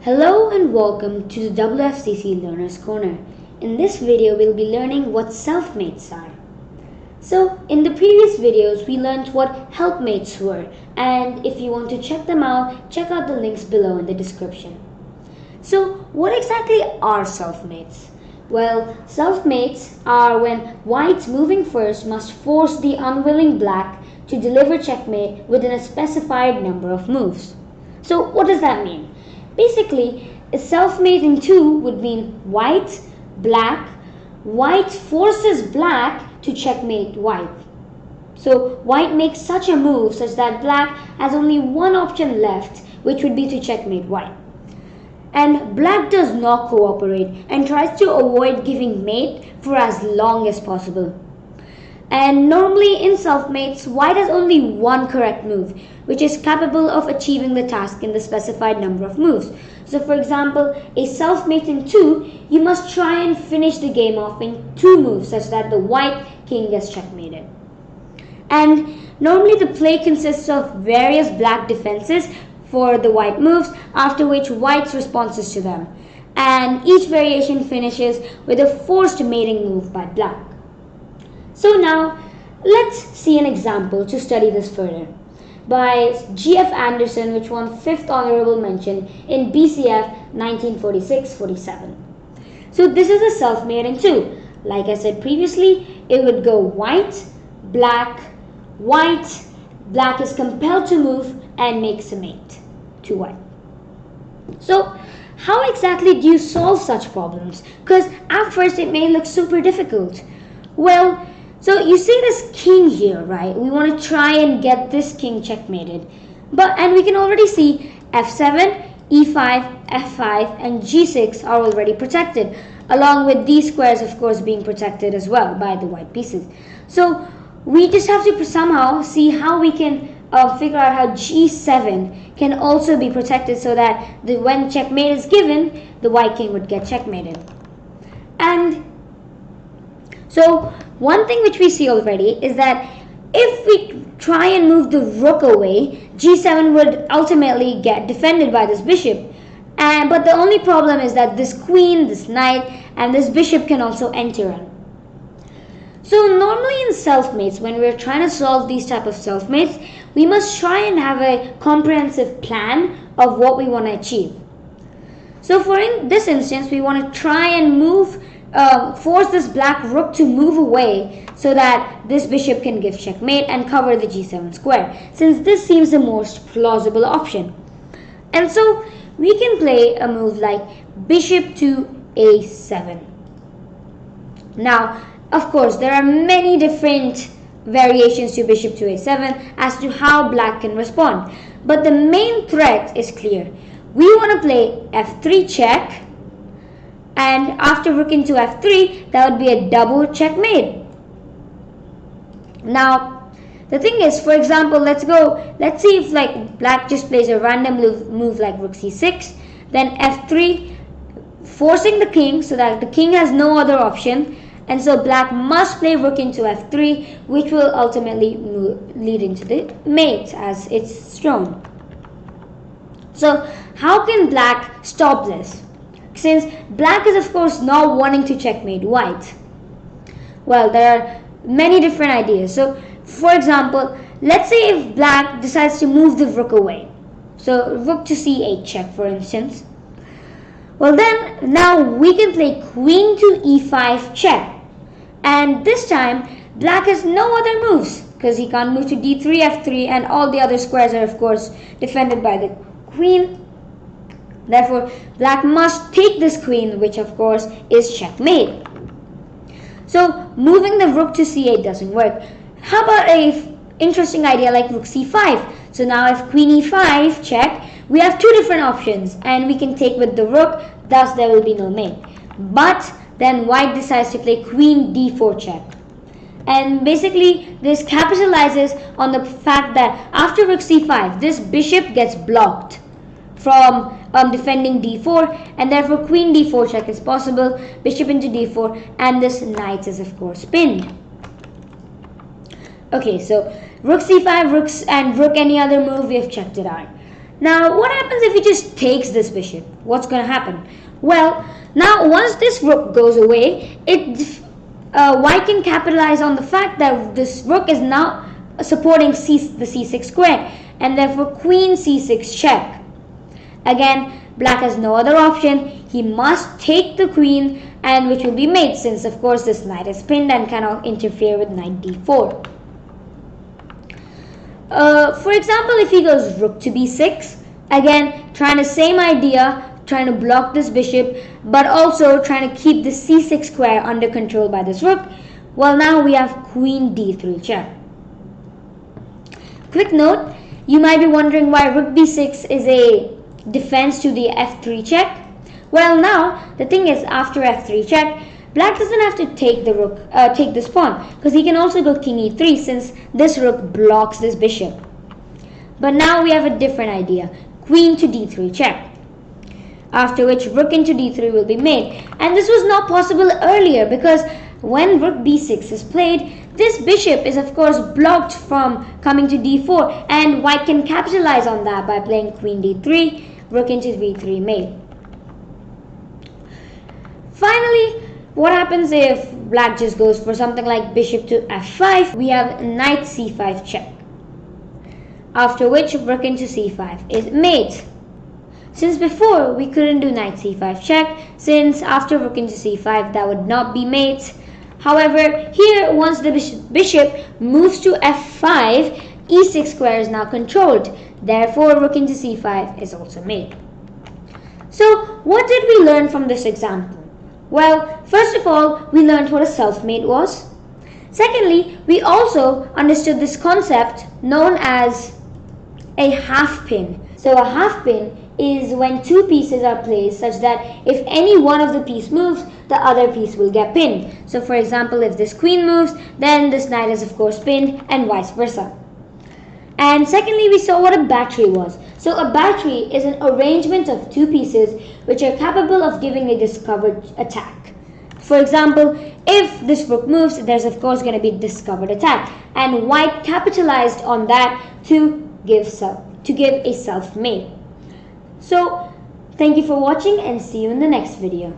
Hello and welcome to the WFCC Learner's Corner. In this video, we'll be learning what self-mates are. So, in the previous videos, we learned what helpmates were, and if you want to check them out, check out the links below in the description. So, what exactly are self-mates? Well, self-mates are when whites moving first must force the unwilling black to deliver checkmate within a specified number of moves. So, what does that mean? Basically, a self-mate in 2 would mean white, black, white forces black to checkmate white. So white makes such a move such that black has only one option left, which would be to checkmate white. And black does not cooperate and tries to avoid giving mate for as long as possible. And normally in self-mates, white has only one correct move, which is capable of achieving the task in the specified number of moves. So for example, a self-mate in 2, you must try and finish the game off in 2 moves such that the white king gets checkmated. And normally the play consists of various black defenses for the white moves, after which white's responses to them. And each variation finishes with a forced mating move by black. So now, let's see an example to study this further by G.F. Anderson, which won 5th honorable mention in BCF 1946-47. So this is a self-mate in 2. Like I said previously, it would go white, black, black is compelled to move and makes a mate to white. So how exactly do you solve such problems? Because at first it may look super difficult. Well, so you see this king here, right? We want to try and get this king checkmated. And we can already see f7, e5, f5 and g6 are already protected, along with these squares of course being protected as well by the white pieces. So we just have to somehow see how we can figure out how g7 can also be protected so that when checkmate is given, the white king would get checkmated. And so one thing which we see already is that if we try and move the rook away, g7 would ultimately get defended by this bishop. But the only problem is that this queen, this knight, and this bishop can also enter in. So normally in self-mates, when we're trying to solve these type of self-mates, we must try and have a comprehensive plan of what we want to achieve. So for in this instance, we want to try and force this black rook to move away so that this bishop can give checkmate and cover the g7 square, since this seems the most plausible option. And so we can play a move like bishop to a7. Now, of course, there are many different variations to bishop to a7 as to how black can respond. But the main threat is clear. We want to play f3 check, and after rook into f3, that would be a double checkmate. Now, the thing is, for example, let's see if like black just plays a random move like rook c6, then f3, forcing the king so that the king has no other option, and so black must play rook into f3, which will ultimately lead into the mate as it's shown. So how can black stop this? Since black is of course not wanting to checkmate white. Well, there are many different ideas. So for example, let's say if black decides to move the rook away. So rook to c8 check, for instance. Well then, now we can play queen to e5 check. And this time, black has no other moves because he can't move to d3, f3, and all the other squares are of course defended by the queen. Therefore, black must take this queen, which of course is checkmate. So moving the rook to c8 doesn't work. How about a interesting idea like rook c5? So now if queen e5 check, we have 2 different options and we can take with the rook, thus there will be no mate. But then white decides to play queen d4 check. And basically this capitalizes on the fact that after rook c5, this bishop gets blocked from defending d4, and therefore queen d4 check is possible, bishop into d4, and this knight is of course pinned. Okay, so rook c5, rook any other move, we have checked it out. Now, what happens if he just takes this bishop? What's going to happen? Well, now once this rook goes away, white can capitalize on the fact that this rook is now supporting the c6 square, and therefore queen c6 check. Again, black has no other option. He must take the queen, and which will be mate, since of course this knight is pinned and cannot interfere with knight d4. For example, if he goes rook to b6, again trying the same idea, trying to block this bishop, but also trying to keep the c6 square under control by this rook. Well, now we have queen d3 check. Quick note, you might be wondering why rook b6 is a defense to the f3 check. Well, now the thing is, after f3 check, black doesn't have to take the rook, take this pawn, because he can also go king e3, since this rook blocks this bishop. But now we have a different idea, queen to d3 check. After which rook into d3 will be made, and this was not possible earlier, because when rook b6 is played, this bishop is of course blocked from coming to d4, and white can capitalize on that by playing queen d3, rook into b3 mate. Finally, what happens if black just goes for something like bishop to f5? We have knight c5 check. After which rook into c5 is mate. Since before we couldn't do knight c5 check, since after rook into c5 that would not be mate. However, here once the bishop moves to f5, e6 square is now controlled. Therefore, rook into c5 is also mate. So, what did we learn from this example? Well, first of all, we learned what a self-mate was. Secondly, we also understood this concept known as a half pin. So a half pin is when two pieces are placed such that if any one of the piece moves, the other piece will get pinned. So for example, if this queen moves, then this knight is of course pinned, and vice versa. And secondly, we saw what a battery was. So a battery is an arrangement of two pieces which are capable of giving a discovered attack. For example, if this rook moves, there's of course going to be discovered attack, and white capitalized on that to give a self-mate. So thank you for watching, and see you in the next video.